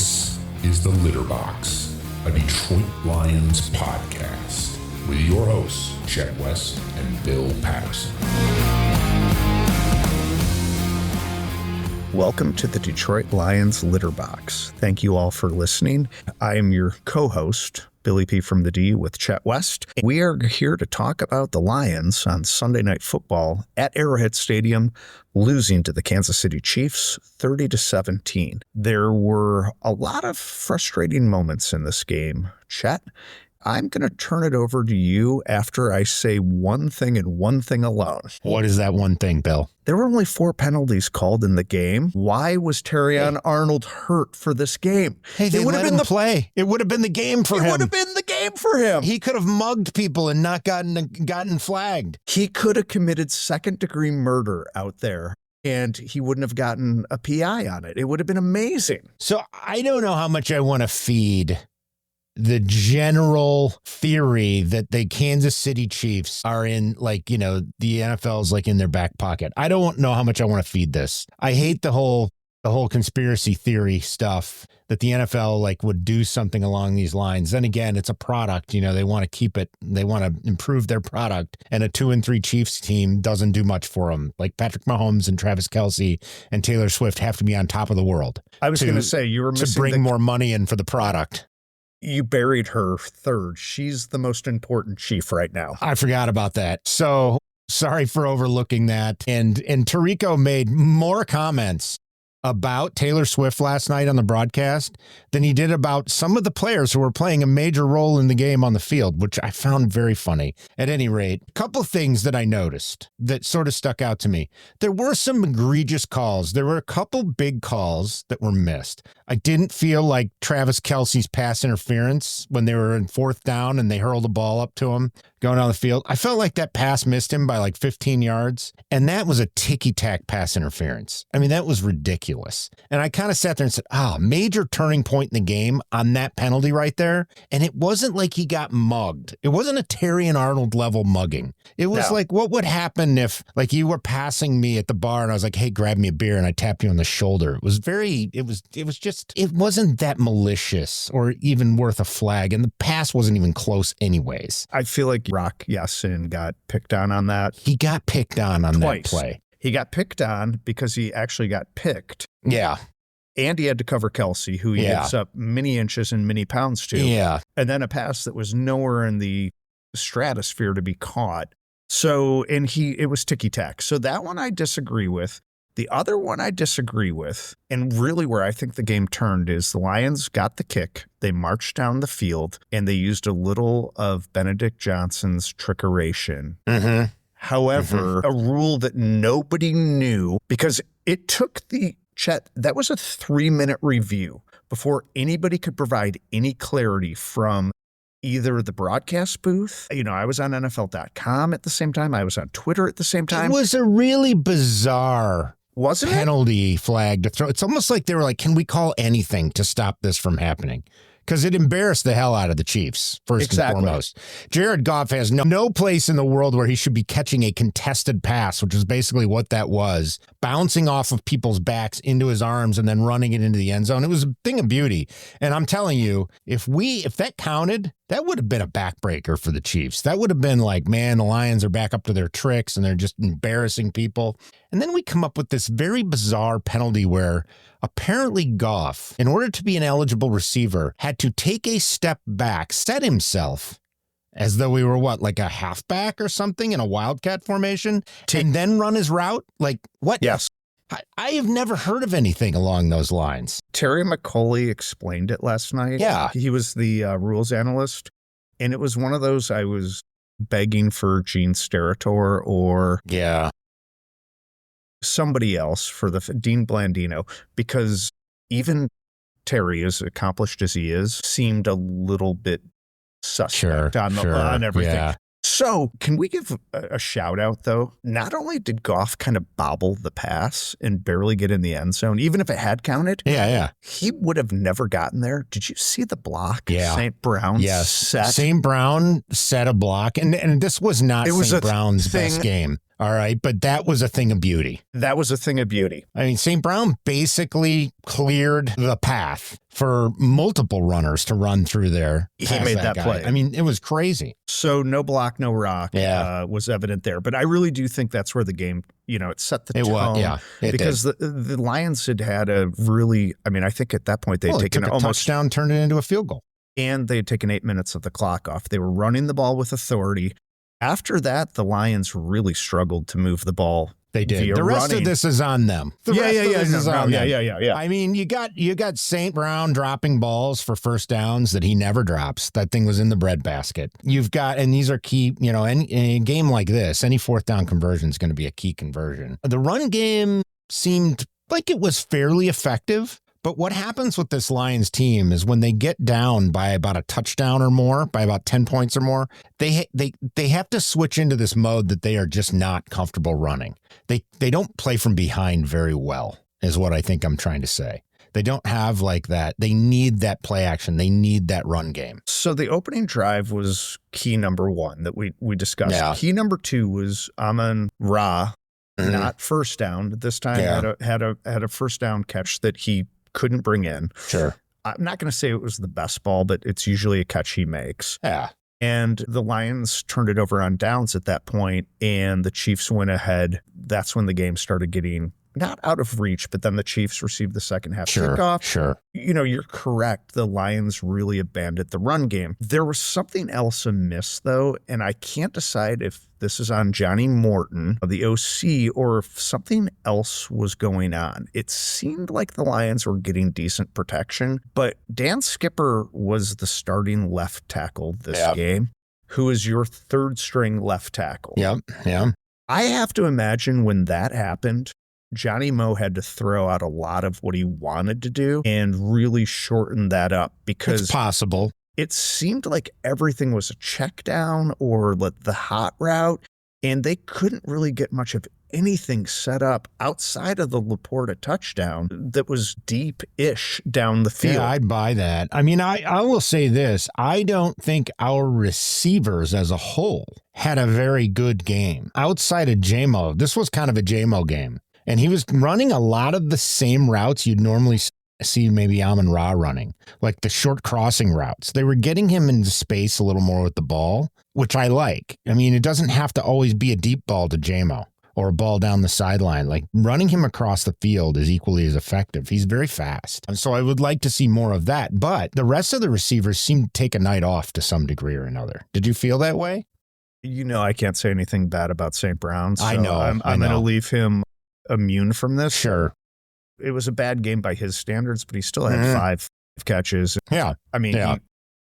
This is The Litter Box, a Detroit Lions podcast with your hosts, Chet West and Bill Patterson. Welcome to the Detroit Lions Litter Box. Thank you all for listening. I am your co-host, Billy P. from the D with Chet West. We are here to talk about the Lions on Sunday Night Football at Arrowhead Stadium, losing to the Kansas City Chiefs 30-17. There were a lot of frustrating moments in this game. Chet, I'm going to turn it over to you after I say one thing and one thing alone. What is that one thing, Bill? There were only 4 penalties called in the game. Why was Terrion Arnold hurt for this game? Hey, they would have been the play. It would have been the game for him. It would have been the game for him. He could have mugged people and not gotten flagged. He could have committed second-degree murder out there, and he wouldn't have gotten a PI on it. It would have been amazing. So I don't know how much I want to feed the general theory that the Kansas City Chiefs are in, the NFL's in their back pocket. I don't know how much I want to feed this. I hate the whole conspiracy theory stuff that the NFL would do something along these lines. Then again, it's a product, they want to keep it. They want to improve their product, and a 2-3 Chiefs team doesn't do much for them. Like Patrick Mahomes and Travis Kelce and Taylor Swift have to be on top of the world. I was going to say, you were missing to bring more money in for the product. You buried her third. She's the most important chief right now. I forgot about that. So sorry for overlooking that. And Tirico made more comments about Taylor Swift last night on the broadcast than he did about some of the players who were playing a major role in the game on the field, which I found very funny. At any rate, a couple of things that I noticed that sort of stuck out to me. There were some egregious calls. There were a couple big calls that were missed. I didn't feel like Travis Kelce's pass interference when they were in 4th down and they hurled the ball up to him going down the field. I felt like that pass missed him by 15 yards, and that was a ticky-tack pass interference. I mean, that was ridiculous. And I kind of sat there and said, major turning point in the game on that penalty right there. And it wasn't like he got mugged. It wasn't a Terrion Arnold level mugging. It was what would happen if you were passing me at the bar and I was like, hey, grab me a beer, and I tapped you on the shoulder. It wasn't that malicious or even worth a flag. And the pass wasn't even close anyways. I feel like Rock Yassin got picked on that. He got picked on twice. That play. He got picked on because he actually got picked. Yeah. And he had to cover Kelce, who he gives up many inches and many pounds to. Yeah. And then a pass that was nowhere in the stratosphere to be caught. So, it was ticky-tack. So that one I disagree with. The other one I disagree with, and really where I think the game turned, is the Lions got the kick, they marched down the field, and they used a little of Benedict Johnson's trickeration. Mm-hmm. However, a rule that nobody knew, because it took Chet, that was a 3-minute review before anybody could provide any clarity from either the broadcast booth. I was on NFL.com at the same time. I was on Twitter at the same time. It was a really bizarre penalty flag to throw. It's almost like they were like, can we call anything to stop this from happening? Because it embarrassed the hell out of the Chiefs, first and foremost. Jared Goff has no place in the world where he should be catching a contested pass, which is basically what that was, bouncing off of people's backs into his arms and then running it into the end zone. It was a thing of beauty. And I'm telling you, if that counted, that would have been a backbreaker for the Chiefs. That would have been like, man, the Lions are back up to their tricks and they're just embarrassing people. And then we come up with this very bizarre penalty where apparently Goff, in order to be an eligible receiver, had to take a step back, set himself as though we were a halfback or something in a wildcat formation, and then run his route. What? Yes. I have never heard of anything along those lines. Terry McCauley explained it last night. Yeah. He was the rules analyst, and it was one of those I was begging for Gene Steratore or somebody else for the Dean Blandino, because even Terry, as accomplished as he is, seemed a little bit suspect on everything. Yeah. So can we give a shout out, though? Not only did Goff kind of bobble the pass and barely get in the end zone, even if it had counted, he would have never gotten there. Did you see the block St. Brown set? St. Brown set a block, and this was not St. Brown's best game. All right. But that was a thing of beauty. That was a thing of beauty. I mean, St. Brown basically cleared the path for multiple runners to run through there. He made that play. I mean, it was crazy. So no block, no rock was evident there. But I really do think that's where the game, it set the tone. Because the Lions had a really, I think at that point they'd taken a touchdown, turned it into a field goal. And they had taken 8 minutes of the clock off. They were running the ball with authority. After that, the Lions really struggled to move the ball. They did. The rest of this is on them. Yeah. I mean, you got St. Brown dropping balls for first downs that he never drops. That thing was in the breadbasket. You've got, and these are key, in a game like this, any fourth down conversion is going to be a key conversion. The run game seemed like it was fairly effective. But what happens with this Lions team is when they get down by about a touchdown or more, by about 10 points or more, they have to switch into this mode that they are just not comfortable running. They don't play from behind very well, is what I think I'm trying to say. They don't have like that. They need that play action. They need that run game. So the opening drive was key number one that we discussed. Yeah. Key number two was Amon-Ra, not first down. This time had a first down catch that he couldn't bring in. Sure. I'm not going to say it was the best ball, but it's usually a catch he makes. Yeah. And the Lions turned it over on downs at that point, and the Chiefs went ahead. That's when the game started getting not out of reach, but then the Chiefs received the second half kickoff. Sure. You're correct. The Lions really abandoned the run game. There was something else amiss, though, and I can't decide if this is on Johnny Morton, the OC, or if something else was going on. It seemed like the Lions were getting decent protection, but Dan Skipper was the starting left tackle this game, who is your third string left tackle. Yeah. I have to imagine when that happened, Johnny Moe had to throw out a lot of what he wanted to do and really shorten that up because it's possible. It seemed like everything was a check down or the hot route, and they couldn't really get much of anything set up outside of the Laporta touchdown that was deep-ish down the field. Yeah, I'd buy that. I mean, I will say this. I don't think our receivers as a whole had a very good game. Outside of J-Mo, this was kind of a J-Mo game. And he was running a lot of the same routes you'd normally see maybe Amon-Ra running, like the short crossing routes. They were getting him into space a little more with the ball, which I like. I mean, it doesn't have to always be a deep ball to J-Mo or a ball down the sideline. Like running him across the field is equally as effective. He's very fast. And so I would like to see more of that. But the rest of the receivers seem to take a night off to some degree or another. Did you feel that way? I can't say anything bad about St. Brown. So I know. I'm going to leave him immune from this. Sure. It was a bad game by his standards, but he still had 5 catches. Yeah. I mean,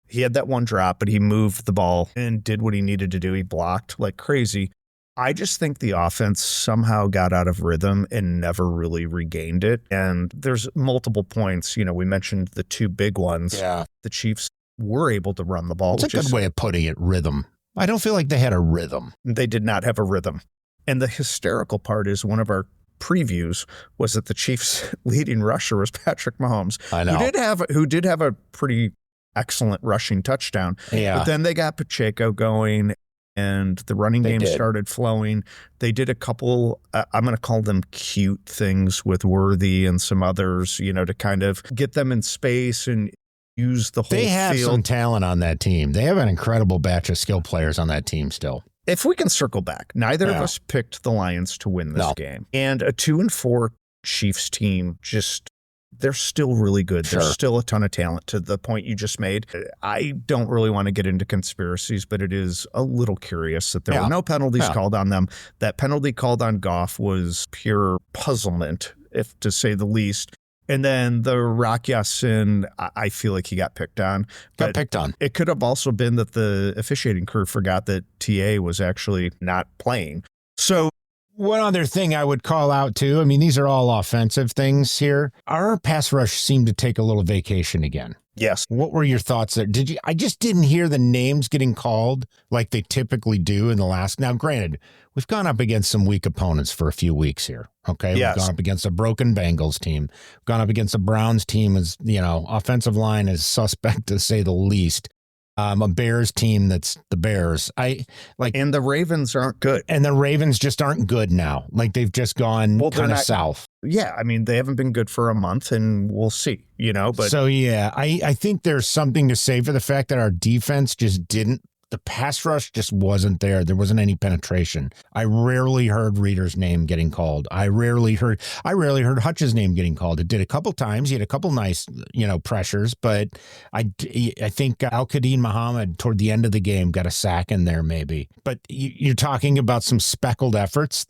he had that one drop, but he moved the ball and did what he needed to do. He blocked like crazy. I just think the offense somehow got out of rhythm and never really regained it. And there's multiple points. We mentioned the 2 big ones. Yeah. The Chiefs were able to run the ball. It's a good way of putting it, rhythm. I don't feel like they had a rhythm. They did not have a rhythm. And the hysterical part is one of our previews was that the Chiefs' leading rusher was Patrick Mahomes. I know. Who did have a pretty excellent rushing touchdown. Yeah. But then they got Pacheco going and the running game started flowing. They did a couple, I'm going to call them cute things with Worthy and some others, to kind of get them in space and use the whole field. They have some talent on that team. They have an incredible batch of skill players on that team still. If we can circle back, neither of us picked the Lions to win this game. And a 2-4 Chiefs team, they're still really good. Sure. There's still a ton of talent to the point you just made. I don't really want to get into conspiracies, but it is a little curious that there were no penalties called on them. That penalty called on Goff was pure puzzlement, if to say the least. And then the Rock Ya-Sin, I feel like he got picked on. Got picked on. It could have also been that the officiating crew forgot that TA was actually not playing. So one other thing I would call out too, I mean, these are all offensive things here. Our pass rush seemed to take a little vacation again. Yes. What were your thoughts there? I just didn't hear the names getting called like they typically do in the last. Now, granted, we've gone up against some weak opponents for a few weeks here. Okay. Yes. We've gone up against a broken Bengals team. We've gone up against a Browns team as, offensive line is suspect to say the least. a Bears team that's the Bears. And the Ravens aren't good. And the Ravens just aren't good now. Like they've just gone kind of south. Yeah, I mean, they haven't been good for a month, and we'll see, But so, yeah, I think there's something to say for the fact that our defense just didn't. The pass rush just wasn't there. There wasn't any penetration. I rarely heard Reeder's name getting called. I rarely heard Hutch's name getting called. It did a couple times. He had a couple nice, pressures, but I think Al-Qadim Muhammad toward the end of the game got a sack in there maybe. But you're talking about some speckled efforts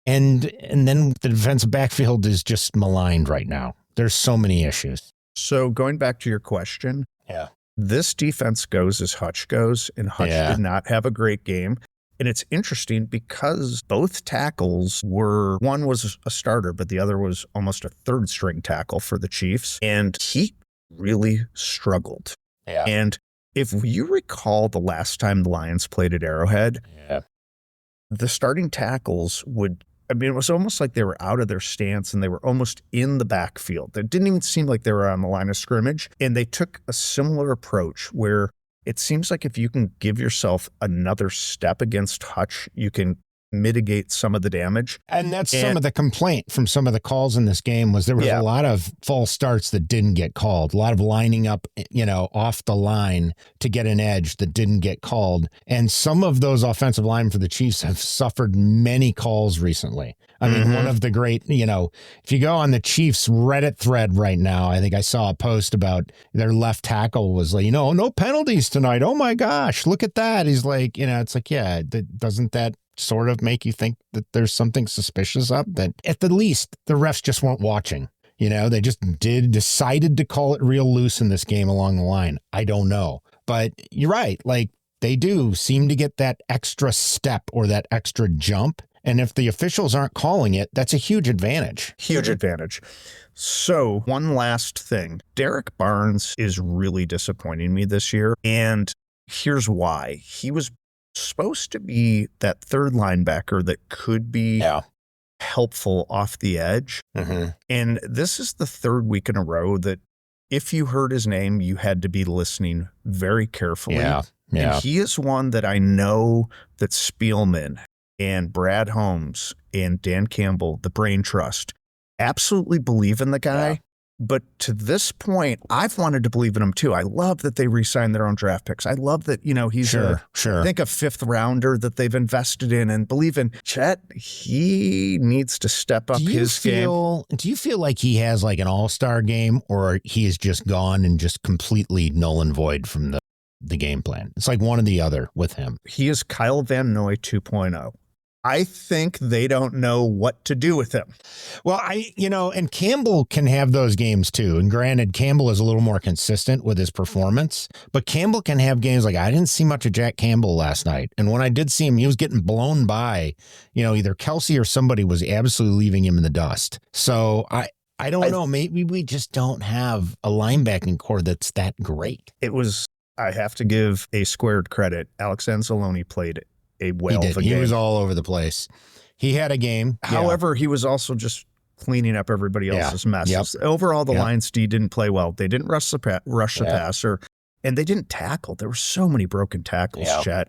and then the defensive backfield is just maligned right now. There's so many issues. So going back to your question. Yeah. This defense goes as Hutch goes, and Hutch did not have a great game. And it's interesting because both tackles one was a starter, but the other was almost a third string tackle for the Chiefs. And he really struggled. Yeah. And if you recall the last time the Lions played at Arrowhead, the starting tackles it was almost like they were out of their stance and they were almost in the backfield. It didn't even seem like they were on the line of scrimmage. And they took a similar approach where it seems like if you can give yourself another step against Hutch, you can mitigate some of the damage. And that's some of the complaint from some of the calls in this game was there was a lot of false starts that didn't get called, a lot of lining up, off the line to get an edge that didn't get called. And some of those offensive linemen for the Chiefs have suffered many calls recently. I mean, one of the great, if you go on the Chiefs Reddit thread right now, I think I saw a post about their left tackle was like, no penalties tonight. Oh my gosh, look at that. He's like, it's like, doesn't that sort of make you think that there's something suspicious up? That at the least the refs just weren't watching. They just decided to call it real loose in this game along the line. I don't know, but you're right. Like they do seem to get that extra step or that extra jump. And if the officials aren't calling it, that's a huge advantage. Huge advantage. So one last thing, Derek Barnes is really disappointing me this year. And here's why. He was supposed to be that third linebacker that could be helpful off the edge. And this is the third week in a row that if you heard his name, you had to be listening very carefully. And he is one that I know that Spielman and Brad Holmes and Dan Campbell, the Brain Trust, absolutely believe in the guy. But to this point, I've wanted to believe in him too. I love that they re-signed their own draft picks. I love that, he's I think a fifth rounder that they've invested in and believe in. Chet, he needs to step up his game. Do you feel like he has like an all-star game or he is just gone and just completely null and void from the game plan? It's like one or the other with him. He is Kyle Van Noy 2.0. I think they don't know what to do with him. Well, and Campbell can have those games too. And granted, Campbell is a little more consistent with his performance, but Campbell can have games like I didn't see much of Jack Campbell last night. And when I did see him, he was getting blown by, either Kelsey or somebody was absolutely leaving him in the dust. So I don't know. Maybe we just don't have a linebacking core that's that great. I have to give a squared credit. Alex Anzalone played a whale of a game. He was all over the place. He had a game. However, he was also just cleaning up everybody else's messes. Overall, the Lions D didn't play well. They didn't rush the passer, and they didn't tackle. There were so many broken tackles, Chet.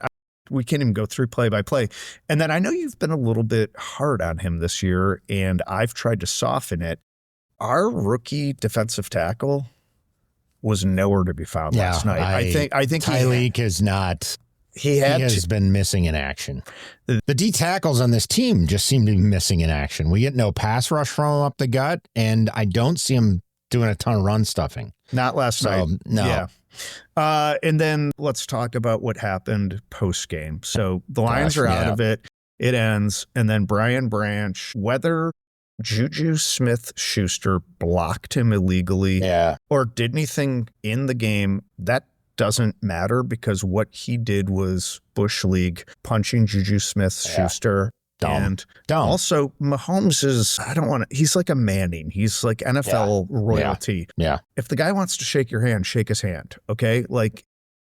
We can't even go through play by play. And then I know you've been a little bit hard on him this year, and I've tried to soften it. Our rookie defensive tackle was nowhere to be found last night. I think Tyreek is not. He has been missing in action. The D tackles on this team just seem to be missing in action. We get no pass rush from him up the gut, and I don't see him doing a ton of run stuffing. Not last night. No. Yeah. And then let's talk about what happened post game. So the Lions are out of it. It ends, and then Brian Branch, whether Juju Smith-Schuster blocked him illegally or did anything in the game, that doesn't matter because what he did was Bush League, punching Juju Smith-Schuster. And also Mahomes he's like a Manning. He's like NFL royalty. Yeah. If the guy wants to shake your hand, shake his hand. Okay. Like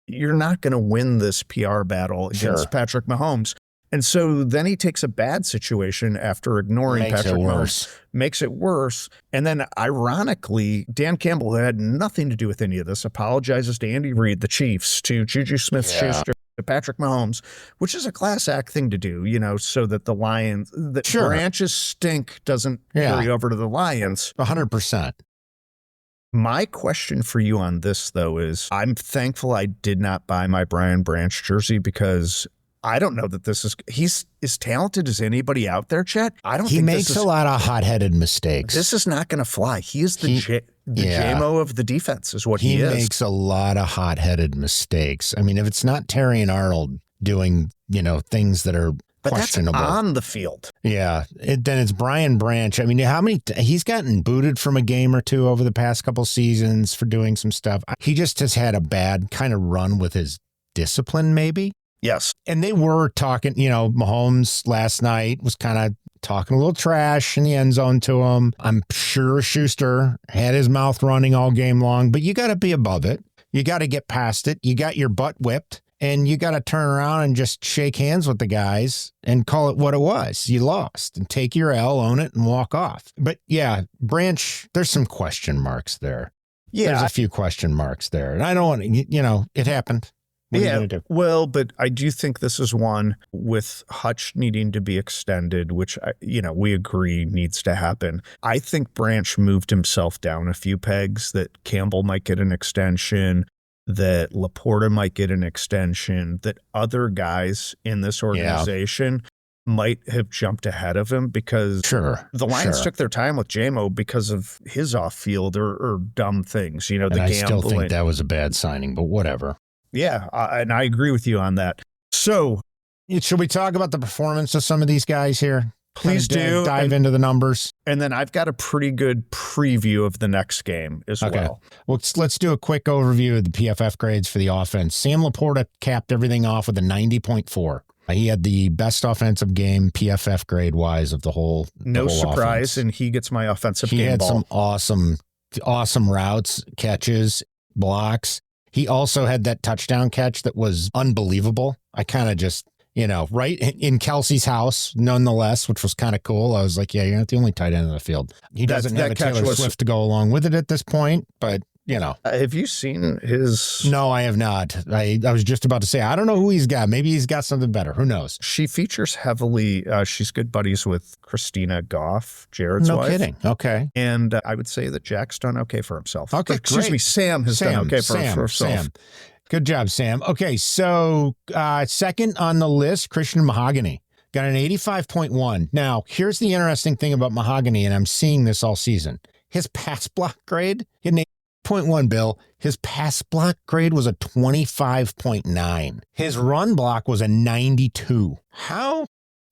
you're not going to win this PR battle against Patrick Mahomes. And so then he takes a bad situation after ignoring Patrick Mahomes, makes it worse. And then ironically, Dan Campbell, who had nothing to do with any of this, apologizes to Andy Reid, the Chiefs, to Juju Smith-Schuster, to Patrick Mahomes, which is a class act thing to do, so that the Lions, the Branch's stink doesn't carry over to the Lions. 100%. My question for you on this, though, is I'm thankful I did not buy my Brian Branch jersey because I don't know that he's as talented as anybody out there, Chet. He makes a lot of hot-headed mistakes. This is not going to fly. He is the JMO of the defense is what he is. He makes a lot of hot-headed mistakes. I mean, if it's not Terry and Arnold doing, things that are questionable. That's on the field. Yeah. Then it's Brian Branch. I mean, he's gotten booted from a game or two over the past couple seasons for doing some stuff. He just has had a bad kind of run with his discipline, maybe. Yes. And they were talking, Mahomes last night was kind of talking a little trash in the end zone to him. I'm sure Schuster had his mouth running all game long, but you got to be above it. You got to get past it. You got your butt whipped. And you got to turn around and just shake hands with the guys and call it what it was. You lost and take your L, own it, and walk off. But yeah, Branch, there's some question marks there. Yeah. There's a few question marks there. And I don't want to, it happened. What are you gonna do? Well, but I do think this is one with Hutch needing to be extended, which, we agree needs to happen. I think Branch moved himself down a few pegs, that Campbell might get an extension, that Laporta might get an extension, that other guys in this organization might have jumped ahead of him because the Lions took their time with JMO because of his off-field or dumb things, the gambling. I still think that was a bad signing, but whatever. Yeah, and I agree with you on that. So, should we talk about the performance of some of these guys here? Please do. Dive into the numbers. And then I've got a pretty good preview of the next game as well. Well, let's do a quick overview of the PFF grades for the offense. Sam Laporta capped everything off with a 90.4. He had the best offensive game PFF grade-wise of the whole No surprise, offense. And he gets my offensive game ball. He had some awesome routes, catches, blocks. He also had that touchdown catch that was unbelievable. I kind of just... right in Kelsey's house, nonetheless, which was kind of cool. I was like, yeah, you're not the only tight end in the field. He doesn't have a Taylor Swift to go along with it at this point, but, Have you seen his... No, I have not. I was just about to say, I don't know who he's got. Maybe he's got something better. Who knows? She features heavily. She's good buddies with Christina Goff, Jared's wife. No kidding. Okay. And I would say that Jack's done okay for himself. Okay, Excuse me, Sam has done okay for himself. Good job, Sam. Okay, so second on the list, Christian Mahogany. Got an 85.1. Now, here's the interesting thing about Mahogany, and I'm seeing this all season. His pass block grade, he had an 8.1, Bill. His pass block grade was a 25.9. His run block was a 92. How?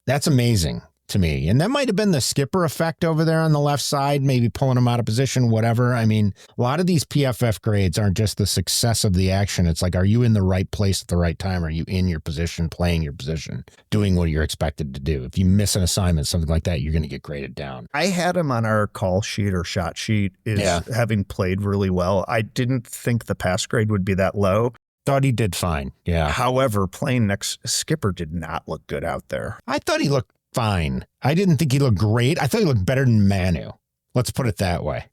That's amazing to me. And that might have been the skipper effect over there on the left side, maybe pulling him out of position, whatever. I mean, a lot of these PFF grades aren't just the success of the action. It's like, are you in the right place at the right time? Are you in your position, playing your position, doing what you're expected to do? If you miss an assignment, something like that, you're going to get graded down. I had him on our call sheet or shot sheet having played really well. I didn't think the pass grade would be that low. Thought he did fine. Yeah. However, playing next, Skipper did not look good out there. I thought he looked fine. I didn't think he looked great. I thought he looked better than Manu. Let's put it that way.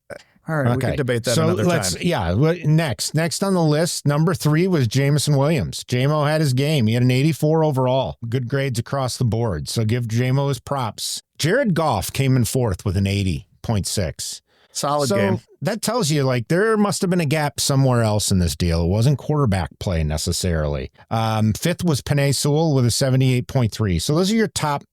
All right, we can debate that another time. Yeah, next on the list, number 3 was Jameson Williams. JMO had his game. He had an 84 overall. Good grades across the board, so give JMO his props. Jared Goff came in 4th with an 80.6. Solid game. That tells you, there must have been a gap somewhere else in this deal. It wasn't quarterback play necessarily. 5th was Penei Sewell with a 78.3. So those are your top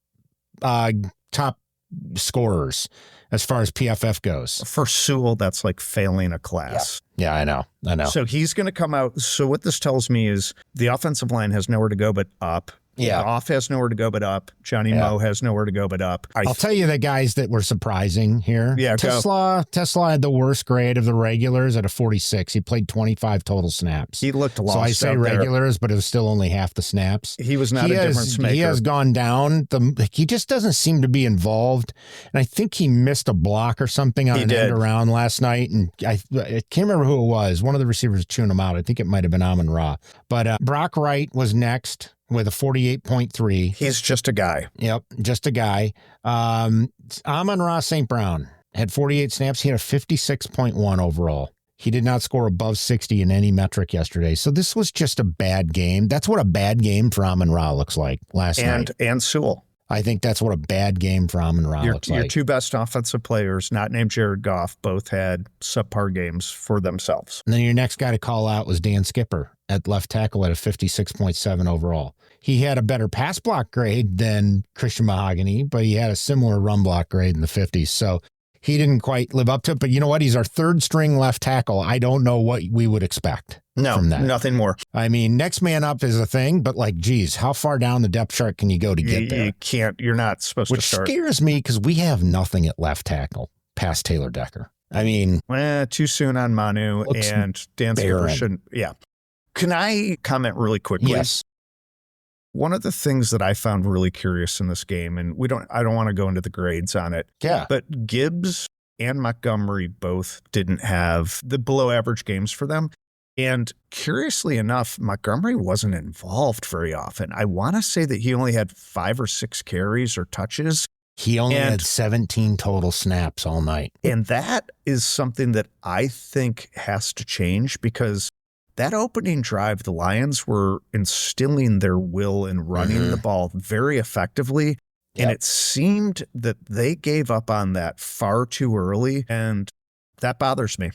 scorers as far as PFF goes. For Sewell, that's like failing a class. Yeah, I know. So he's going to come out. So what this tells me is the offensive line has nowhere to go but up. Yeah. Goff has nowhere to go but up. Johnny Moe has nowhere to go but up. I'll tell you the guys that were surprising here. Yeah, Tesla had the worst grade of the regulars at a 46. He played 25 total snaps. He looked lost. So I say regulars, but it was still only half the snaps. He was not a difference maker. He has gone down. He just doesn't seem to be involved. And I think he missed a block or something on an end around last night. And I can't remember who it was. One of the receivers chewing him out. I think it might have been Amon Ra. But Brock Wright was next. with a 48.3. He's just a guy. Yep, just a guy. Amon-Ra St. Brown had 48 snaps. He had a 56.1 overall. He did not score above 60 in any metric yesterday. So this was just a bad game. That's what a bad game for Amon-Ra looks like last night. And Sewell. I think that's what a bad game for Amon-Ra looks like. Your two best offensive players, not named Jared Goff, both had subpar games for themselves. And then your next guy to call out was Dan Skipper at left tackle at a 56.7 overall. He had a better pass block grade than Christian Mahogany, but he had a similar run block grade in the 50s. So he didn't quite live up to it. But you know what? He's our third string left tackle. I don't know what we would expect from that. Nothing more. I mean, next man up is a thing, but like, geez, how far down the depth chart can you go to get there? You can't. You're not supposed to start. Which scares me because we have nothing at left tackle past Taylor Decker. I mean, too soon on Manu and Dan Skipper shouldn't. Yeah. Can I comment really quickly? Yes. One of the things that I found really curious in this game, and I don't want to go into the grades on it. Yeah. But Gibbs and Montgomery both didn't have the below average games for them. And curiously enough, Montgomery wasn't involved very often. I want to say that he only had 5 or 6 carries or touches. He only had 17 total snaps all night. And that is something that I think has to change because that opening drive, the Lions were instilling their will in running the ball very effectively. Yep. And it seemed that they gave up on that far too early. And that bothers me.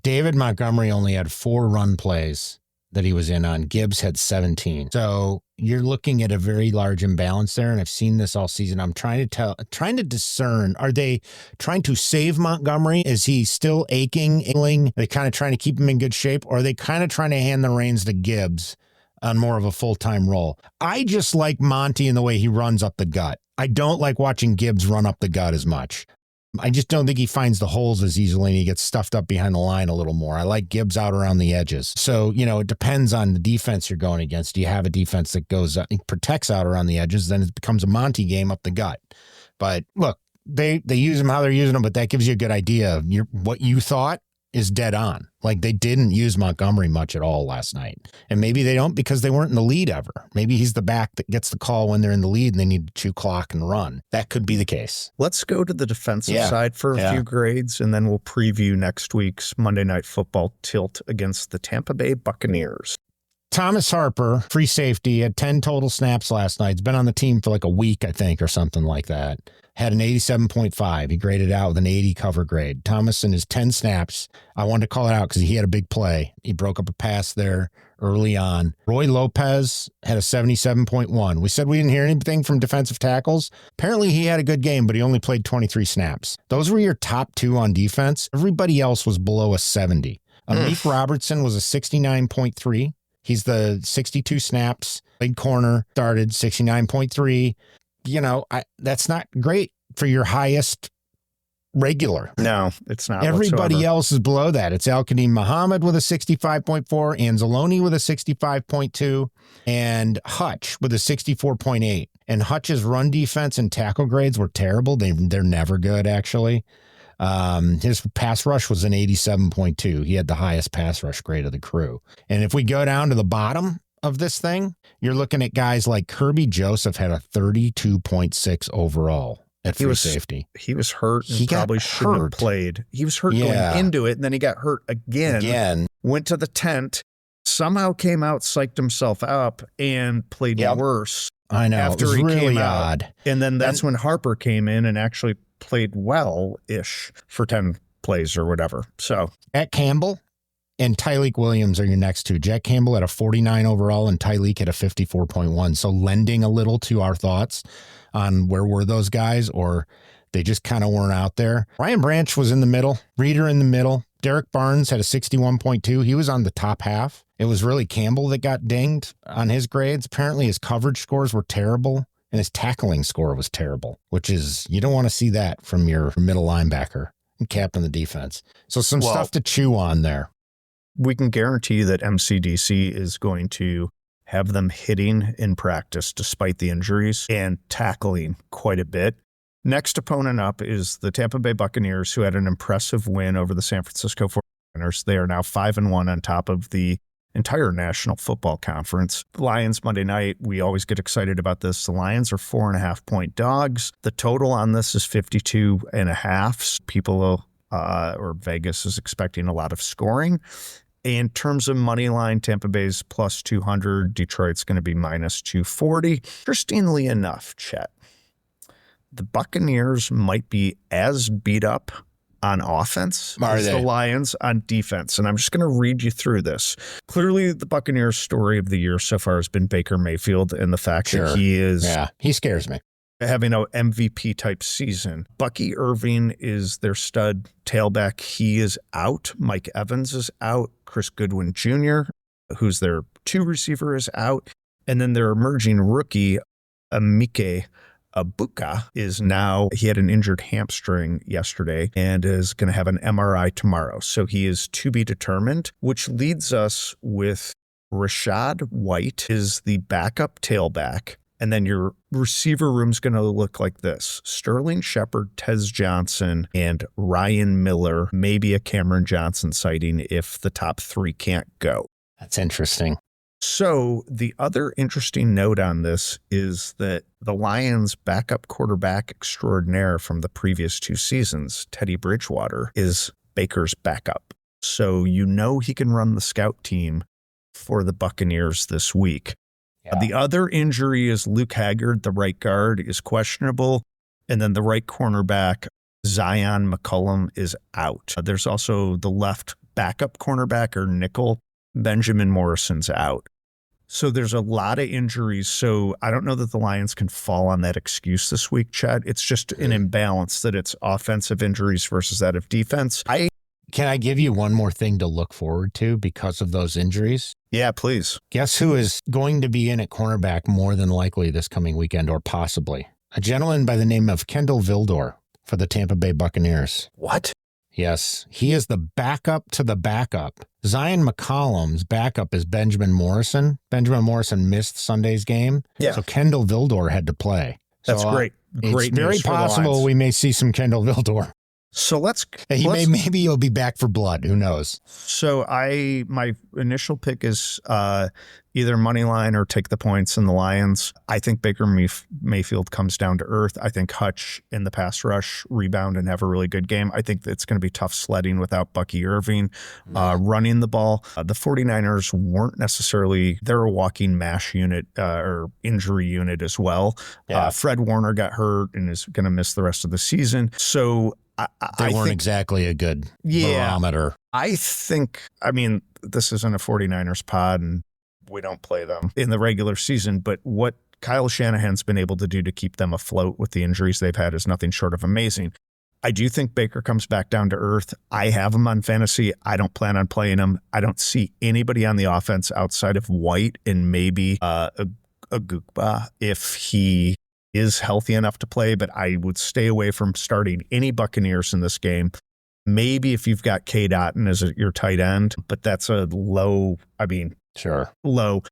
David Montgomery only had 4 run plays that he was in on. Gibbs had 17. So you're looking at a very large imbalance there. And I've seen this all season. I'm trying to discern, are they trying to save Montgomery? Is he still aching? Are they kind of trying to keep him in good shape? Or are they kind of trying to hand the reins to Gibbs on more of a full-time role? I just like Monty in the way he runs up the gut. I don't like watching Gibbs run up the gut as much. I just don't think he finds the holes as easily and he gets stuffed up behind the line a little more. I like Gibbs out around the edges. So, it depends on the defense you're going against. Do you have a defense that protects out around the edges? Then it becomes a Monty game up the gut. But look, they use him how they're using him, but that gives you a good idea of what you thought is dead on. Like they didn't use Montgomery much at all last night. And maybe they don't because they weren't in the lead ever. Maybe he's the back that gets the call when they're in the lead and they need to chew clock and run. That could be the case. Let's go to the defensive side for a few grades, and then we'll preview next week's Monday Night Football tilt against the Tampa Bay Buccaneers. Thomas Harper, free safety, had 10 total snaps last night. He's been on the team for like a week, I think, or something like that. Had an 87.5. He graded out with an 80 cover grade. Thomas in his 10 snaps, I wanted to call it out because he had a big play. He broke up a pass there early on. Roy Lopez had a 77.1. We said we didn't hear anything from defensive tackles. Apparently he had a good game, but he only played 23 snaps. Those were your top 2 on defense. Everybody else was below a 70. Amik Robertson was a 69.3. He's the 62 snaps, big corner, started 69.3. That's not great for your highest regular. No, it's not. Everybody whatsoever. else is below that. It's Al-Qadim Muhammad with a 65.4, Anzalone with a 65.2, and Hutch with a 64.8. And Hutch's run defense and tackle grades were terrible. They're never good, actually. His pass rush was an 87.2. He had the highest pass rush grade of the crew. And if we go down to the bottom of this thing, you're looking at guys like Kirby Joseph had a 32.6 overall at free safety. He was hurt and probably shouldn't have played. He was hurt going into it, and then he got hurt again. Went to the tent, somehow came out, psyched himself up, and played worse. I know. After it was he really came odd. Out. And then that's when Harper came in and actually played well-ish for 10 plays or whatever. So Jack Campbell and Tyleek Williams are your next 2. Jack Campbell had a 49 overall and Tyleek had a 54.1. So lending a little to our thoughts on where were those guys, or they just kind of weren't out there. Ryan Branch was in the middle, Reeder in the middle. Derek Barnes had a 61.2. He was on the top half. It was really Campbell that got dinged on his grades. Apparently his coverage scores were terrible. And his tackling score was terrible, which is, you don't want to see that from your middle linebacker and captain of the defense. So some stuff to chew on there. We can guarantee that MCDC is going to have them hitting in practice despite the injuries and tackling quite a bit. Next opponent up is the Tampa Bay Buccaneers, who had an impressive win over the San Francisco 49ers. They are now 5-1 on top of the entire National Football Conference. Lions Monday night, we always get excited about this. The Lions are 4.5-point dogs. The total on this is 52.5. People or Vegas is expecting a lot of scoring. In terms of money line, Tampa Bay's plus 200. Detroit's going to be minus 240. Interestingly enough, Chet, the Buccaneers might be as beat up on offense as the Lions on defense. And I'm just going to read you through this. Clearly, the Buccaneers' story of the year so far has been Baker Mayfield and the fact that he is... Yeah, he scares me. Having an MVP-type season. Bucky Irving is their stud tailback. He is out. Mike Evans is out. Chris Goodwin Jr., who's their 2 receiver, is out. And then their emerging rookie, Emeka Egbuka, he had an injured hamstring yesterday and is going to have an MRI tomorrow. So he is to be determined, which leads us with Rashad White is the backup tailback. And then your receiver room's going to look like this. Sterling Shepard, Tez Johnson, and Ryan Miller, maybe a Cameron Johnson sighting if the top 3 can't go. That's interesting. So the other interesting note on this is that the Lions' backup quarterback extraordinaire from the previous 2 seasons, Teddy Bridgewater, is Baker's backup. So he can run the scout team for the Buccaneers this week. Yeah. The other injury is Luke Haggard, the right guard, is questionable. And then the right cornerback, Zion McCollum, is out. There's also the left backup cornerback or nickel, Benjamin Morrison's out. So there's a lot of injuries. So I don't know that the Lions can fall on that excuse this week, Chet. It's just an imbalance that it's offensive injuries versus that of defense. Can I give you one more thing to look forward to because of those injuries? Yeah, please. Guess who is going to be in at cornerback more than likely this coming weekend, or possibly? A gentleman by the name of Kendall Vildor for the Tampa Bay Buccaneers. What? Yes, he is the backup to the backup. Zion McCollum's backup is Benjamin Morrison. Benjamin Morrison missed Sunday's game, so Kendall Vildor had to play. That's great. Great It's very possible we may see some Kendall Vildor. So maybe he'll be back for blood. Who knows? So my initial pick is either money line or take the points in the Lions. I think Baker Mayfield comes down to earth. I think Hutch in the pass rush rebound and have a really good game. I think it's going to be tough sledding without Bucky Irving running the ball. The 49ers weren't necessarily, they're a walking mash unit or injury unit as well. Yeah. Fred Warner got hurt and is going to miss the rest of the season. So they weren't exactly a good barometer. This isn't a 49ers pod and we don't play them in the regular season, but what Kyle Shanahan's been able to do to keep them afloat with the injuries they've had is nothing short of amazing. I do think Baker comes back down to earth. I have him on fantasy. I don't plan on playing him. I don't see anybody on the offense outside of White and maybe Egbuka if he is healthy enough to play, but I would stay away from starting any Buccaneers in this game. Maybe if you've got K. Dotton as your tight end, but that's a low, low.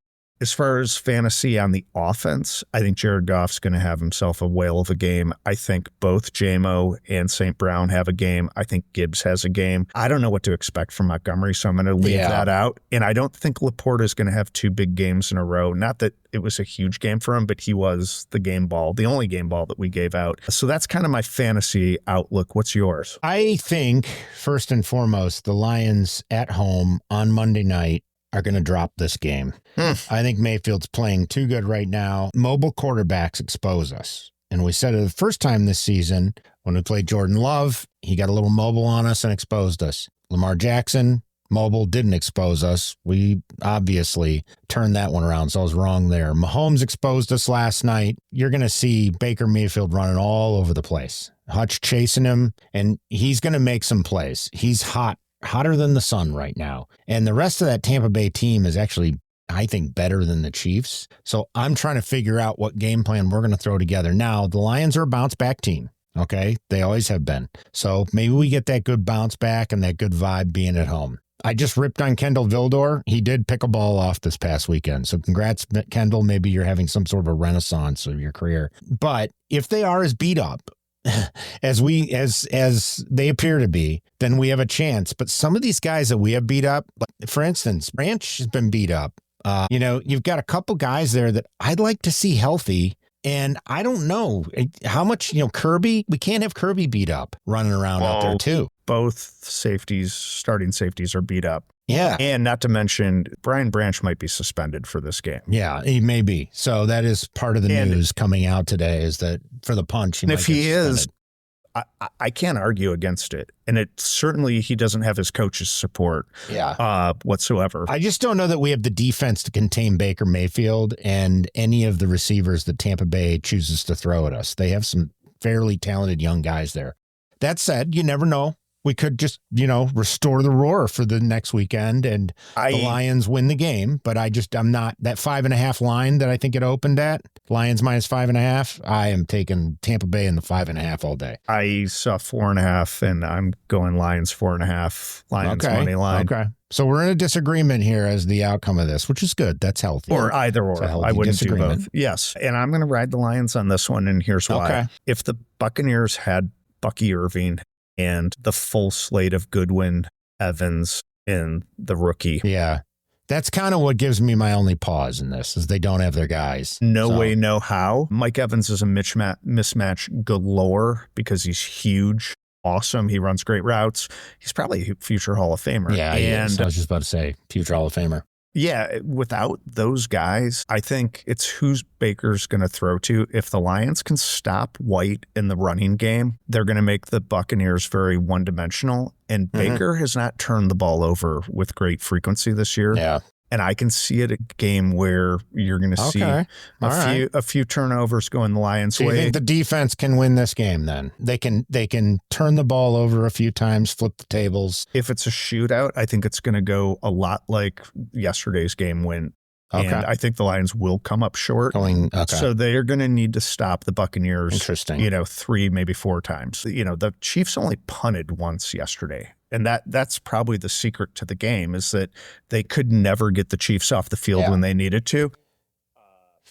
As far as fantasy on the offense, I think Jared Goff's going to have himself a whale of a game. I think both JMO and St. Brown have a game. I think Gibbs has a game. I don't know what to expect from Montgomery, so I'm going to leave that out. And I don't think Laporta is going to have 2 big games in a row. Not that it was a huge game for him, but he was the only game ball that we gave out. So that's kind of my fantasy outlook. What's yours? I think, first and foremost, the Lions at home on Monday night are going to drop this game. I think Mayfield's playing too good right now. Mobile quarterbacks expose us. And we said it the first time this season when we played Jordan Love, he got a little mobile on us and exposed us. Lamar Jackson, mobile, didn't expose us. We obviously turned that one around, so I was wrong there. Mahomes exposed us last night. You're going to see Baker Mayfield running all over the place. Hutch chasing him, and he's going to make some plays. He's hotter than the sun right now. And the rest of that Tampa Bay team is actually, I think, better than the Chiefs. So I'm trying to figure out what game plan we're going to throw together. Now, the Lions are a bounce back team. Okay. They always have been. So maybe we get that good bounce back and that good vibe being at home. I just ripped on Kendall Vildor. He did pick a ball off this past weekend. So congrats, Kendall. Maybe you're having some sort of a renaissance of your career. But if they are as beat up as they appear to be, then we have a chance. But some of these guys that we have beat up, like, for instance, Branch has been beat up. You've got a couple guys there that I'd like to see healthy. And I don't know how much, Kirby, we can't have Kirby beat up running around out there too. Both starting safeties are beat up. Yeah. And not to mention, Brian Branch might be suspended for this game. Yeah, he may be. So that is part of the news coming out today, is that for the punch, and if he is, I can't argue against it. And he doesn't have his coach's support whatsoever. I just don't know that we have the defense to contain Baker Mayfield and any of the receivers that Tampa Bay chooses to throw at us. They have some fairly talented young guys there. That said, you never know. We could just, restore the roar for the next weekend and the Lions win the game. But I'm not that 5.5 line that I think it opened at. Lions minus 5.5. I am taking Tampa Bay in the 5.5 all day. I saw 4.5 and I'm going Lions 4.5. Lions money line. Okay. So we're in a disagreement here as the outcome of this, which is good. That's healthy. Or either or. I wouldn't do both. Yes. And I'm going to ride the Lions on this one. And here's why. Okay. If the Buccaneers had Bucky Irving and the full slate of Goodwin, Evans, and the rookie. Yeah. That's kind of what gives me my only pause in this, is they don't have their guys. No way, no how. Mike Evans is a mismatch galore because he's huge, awesome. He runs great routes. He's probably a future Hall of Famer. Yeah, I was just about to say future Hall of Famer. Yeah, without those guys, I think it's who's Baker's going to throw to. If the Lions can stop White in the running game, they're going to make the Buccaneers very one-dimensional. And Baker has not turned the ball over with great frequency this year. Yeah. And I can see it a game where you're going to see a few turnovers going the Lions' way. So you think the defense can win this game then? They can turn the ball over a few times, flip the tables. If it's a shootout, I think it's going to go a lot like yesterday's game went. Okay. And I think the Lions will come up short. So they're going to need to stop the Buccaneers. Interesting. 3, maybe 4 times. The Chiefs only punted once yesterday. And that's probably the secret to the game, is that they could never get the Chiefs off the field when they needed to.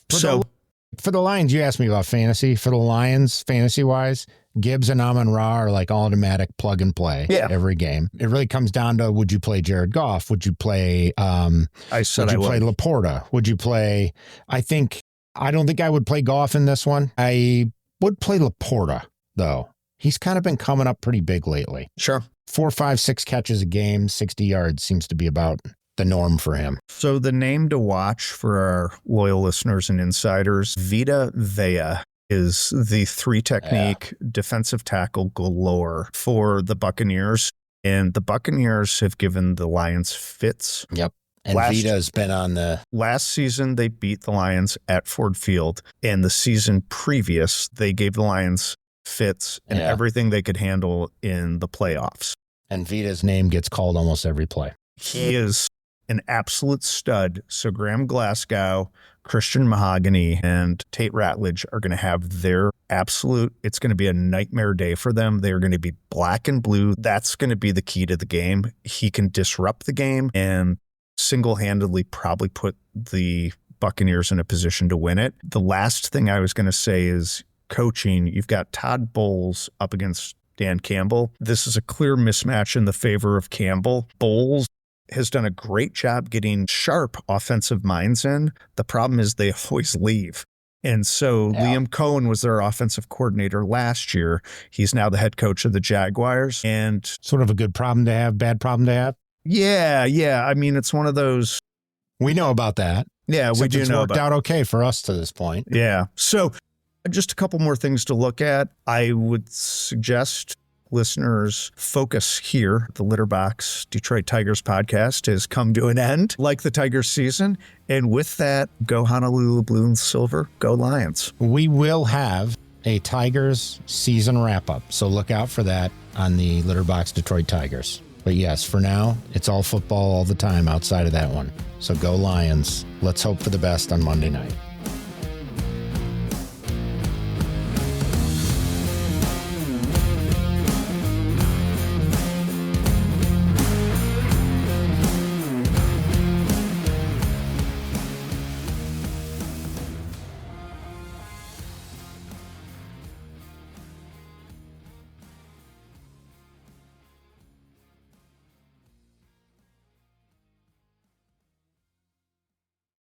For the Lions, you asked me about fantasy. For the Lions, fantasy-wise, Gibbs and Amon-Ra are like automatic plug and play every game. It really comes down to, would you play Jared Goff? Would you play play Laporta? Would you play I don't think I would play Goff in this one. I would play Laporta, though. He's kind of been coming up pretty big lately. Sure. 4, 5, 6 catches a game, 60 yards seems to be about the norm for him. So the name to watch for our loyal listeners and insiders, Vita Vea is the 3-technique defensive tackle galore for the Buccaneers. And the Buccaneers have given the Lions fits. Yep. And Vita's been on the... Last season, they beat the Lions at Ford Field. And the season previous, they gave the Lions fits and everything they could handle in the playoffs. And Vita's name gets called almost every play. He is an absolute stud. So Graham Glasgow, Christian Mahogany, and Tate Ratledge are going to have their absolute, it's going to be a nightmare day for them. They're going to be black and blue. That's going to be the key to the game. He can disrupt the game and single-handedly probably put the Buccaneers in a position to win it. The last thing I was going to say is coaching. You've got Todd Bowles up against Dan Campbell. This is a clear mismatch in the favor of Campbell. Bowles has done a great job getting sharp offensive minds in. The problem is they always leave. And so Liam Cohen was their offensive coordinator last year. He's now the head coach of the Jaguars. And sort of a good problem to have, bad problem to have. Yeah. I mean, it's one of those. We know about that. Yeah, we do know about it. It's worked out okay for us to this point. Yeah. So just a couple more things to look at. I would suggest listeners focus here. The Litterbox Detroit Tigers podcast has come to an end, like the Tigers season. And with that, go Honolulu Blue and Silver, go Lions. We will have a Tigers season wrap-up, so look out for that on the Litterbox Detroit Tigers. But yes, for now, it's all football all the time outside of that one. So go Lions. Let's hope for the best on Monday night.